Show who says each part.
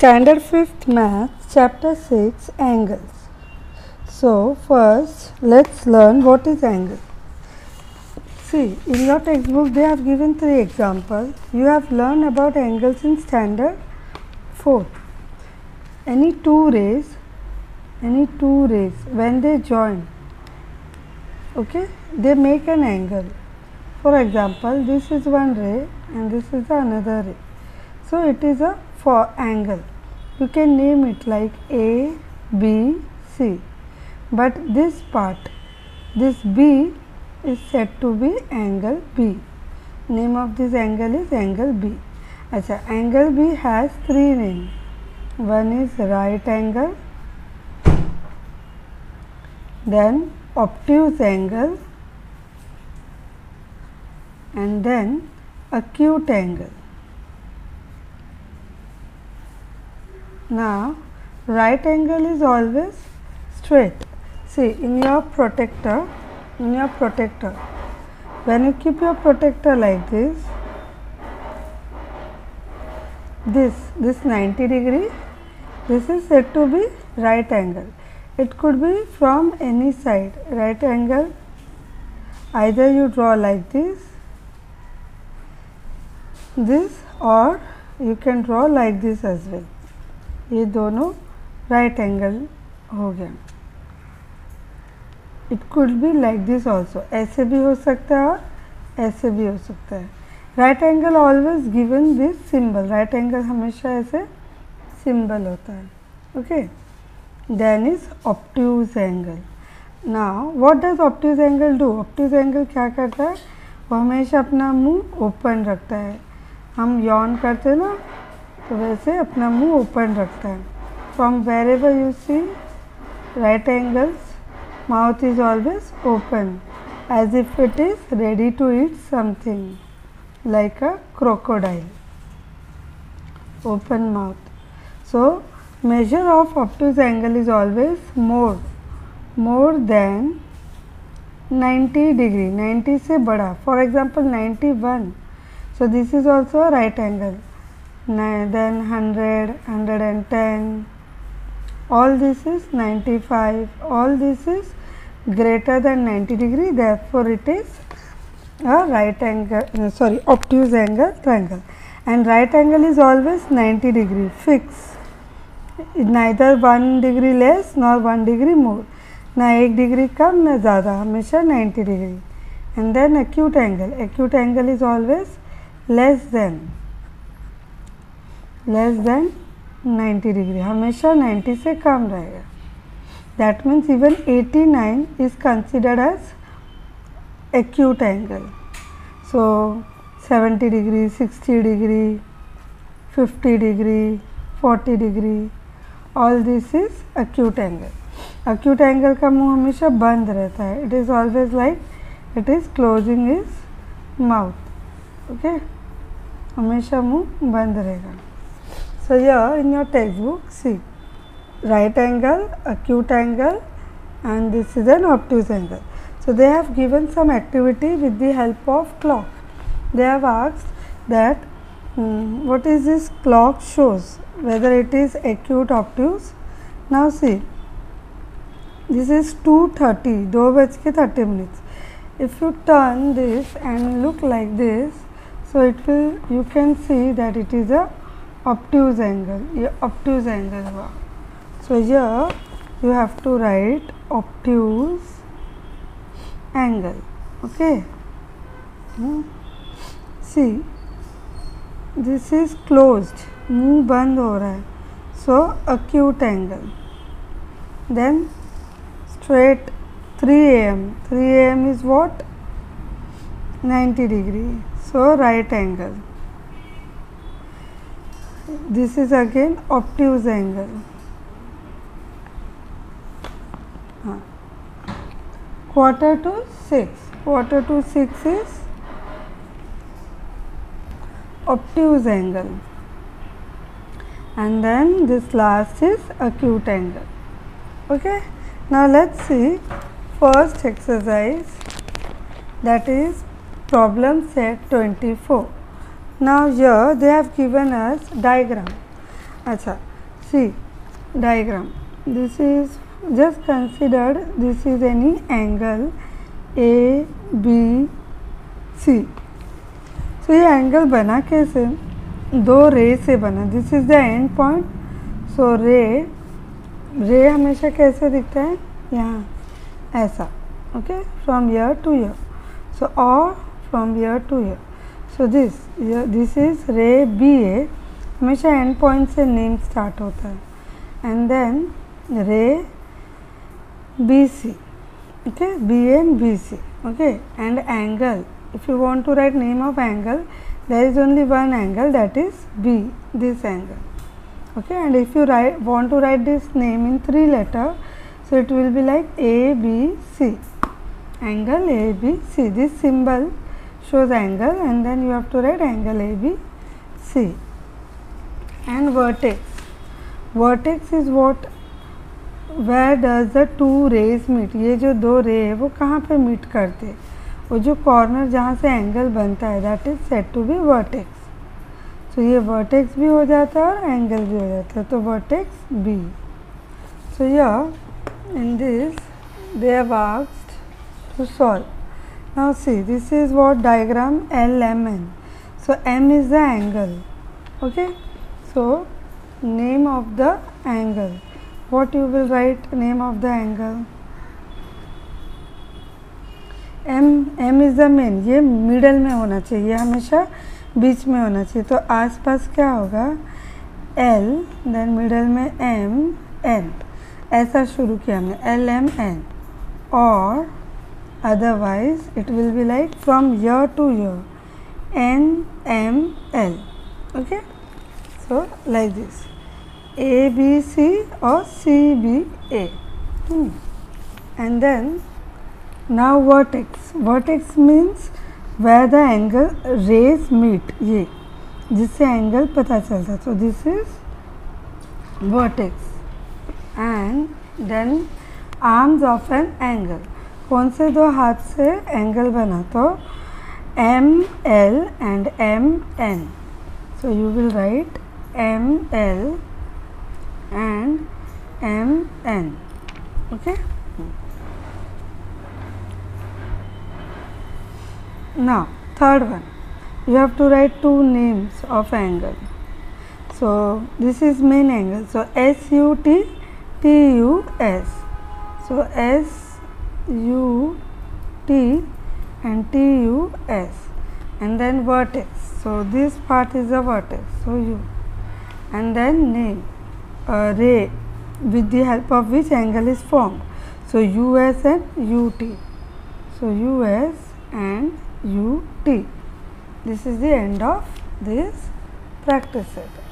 Speaker 1: Standard 5th Math, Chapter 6, Angles. So, first let's learn what is angle. See, in your textbook they have given 3 examples. You have learned about angles in Standard 4. Any two rays when they join, okay, they make an angle. For example, this is one ray and this is another ray. So, it is a angle. You can name it like A, B, C. But this part, this B is said to be angle B. Name of this angle is angle B. Achha, angle B has 3 names. One is right angle, then obtuse angle, and then acute angle. Now, right angle is always straight. See, in your protector, when you keep your protector like this 90 degree, this is said to be right angle. It could be from any side. Right angle, either you draw like this, or you can draw like this as well. ये दोनों right angle हो गया. It could be like this also. ऐसे भी हो सकता है और ऐसे भी हो सकता है. Right angle always given this symbol. Right angle हमेशा ऐसे symbol होता है. Okay. Then is obtuse angle. Now, what does obtuse angle do? Obtuse angle क्या करता है? वो हमेशा अपना मुंह open रखता है. हम yawn करते हैं ना, तो वैसे अपना मुंह ओपन रखता है. From wherever you see right angles, mouth is always open as if it is ready to eat something like a crocodile. Open mouth. So measure of obtuse angle is always more than 90 degree. 90 से बड़ा. For example 91. So this is also a right angle. Then 100, 110, all this is 95, all this is greater than 90 degree, therefore it is a right angle, obtuse angle triangle. And right angle is always 90 degree fix, neither 1 degree less nor 1 degree more, ना 1 degree कम ना ज़्यादा, हमेशा 90 degree. And then acute angle is always less than 90 degree, हमेशा 90 से कम रहेगा. That means even 89 is considered as acute angle. So 70 degree, 60 degree, 50 degree, 40 degree, all this is acute angle. Acute angle का मुंह हमेशा बंद रहता है. It is always like it is closing his mouth. Okay, हमेशा मुंह बंद रहेगा. So here in your textbook, see, right angle, acute angle, and this is an obtuse angle. So they have given some activity with the help of clock. They have asked that what is this clock shows, whether it is acute, obtuse. Now see, this is 2:30, 2:30. If you turn this and look like this, so it will, you can see that it is a obtuse angle. ये obtuse angle हुआ. So here you have to write obtuse angle. Okay. See, this is closed. मुंह बंद हो रहा है. So acute angle. Then straight 3 AM. 3 AM is what? 90 degree. So right angle. This is again obtuse angle. Quarter to 6 is obtuse angle, and then this last is acute angle. Okay, now let's see first exercise, that is problem set 24. Now here they have given us diagram. अच्छा, See diagram. This is just considered this is any angle A B C. So ये angle बना कैसे? दो ray से बना. This is the end point. So ray हमेशा कैसे दिखता है? यहाँ ऐसा. Okay, from here to here. So और from here to here. So this is ray B A. हमेशा एंड पॉइंट से नेम स्टार्ट होता है. And then ray B C. Okay, B and BC. Okay, and angle, if you want to write name of angle, there is only one angle, that is B, this angle. Okay, and if you want to write this name in 3 letters, so it will be like ABC, angle ABC. This symbol shows angle, and then you have to write angle ABC. And vertex. Vertex is what? Where does the two rays meet? ये जो दो रे है वो कहाँ पे meet करते हैं? वो जो कॉर्नर जहाँ से एंगल बनता है, that is said to be vertex. So ये वर्टेक्स भी हो जाता है और एंगल भी हो जाता है. तो vertex B. So here in this they have asked to solve. Now see this is what diagram LMN. So M is the angle. Okay, so name of the angle. What you will write name of the angle? M is the main. ये middle में होना चाहिए, हमेशा बीच में होना चाहिए. तो आसपास क्या होगा? L, देन मिडल में M N. ऐसा शुरू किया हमने LMN. और otherwise it will be like from here to year NML. Okay, so like this ABC or CBA. And then now vertex. Vertex means where the angle rays meet. ये जिससे angle पता चलता. So this is vertex. And then arms of an angle. कौन से दो हाथ से angle बना? तो ML and MN. So you will write ML and MN. Okay. Now third one, you have to write two names of angle. So this is main angle. So SUT TUS. So SUT and TUS. And then vertex. So this part is the vertex. So U. And then name. Ray with the help of which angle is formed. So US and UT. So US and UT. This is the end of this practice set.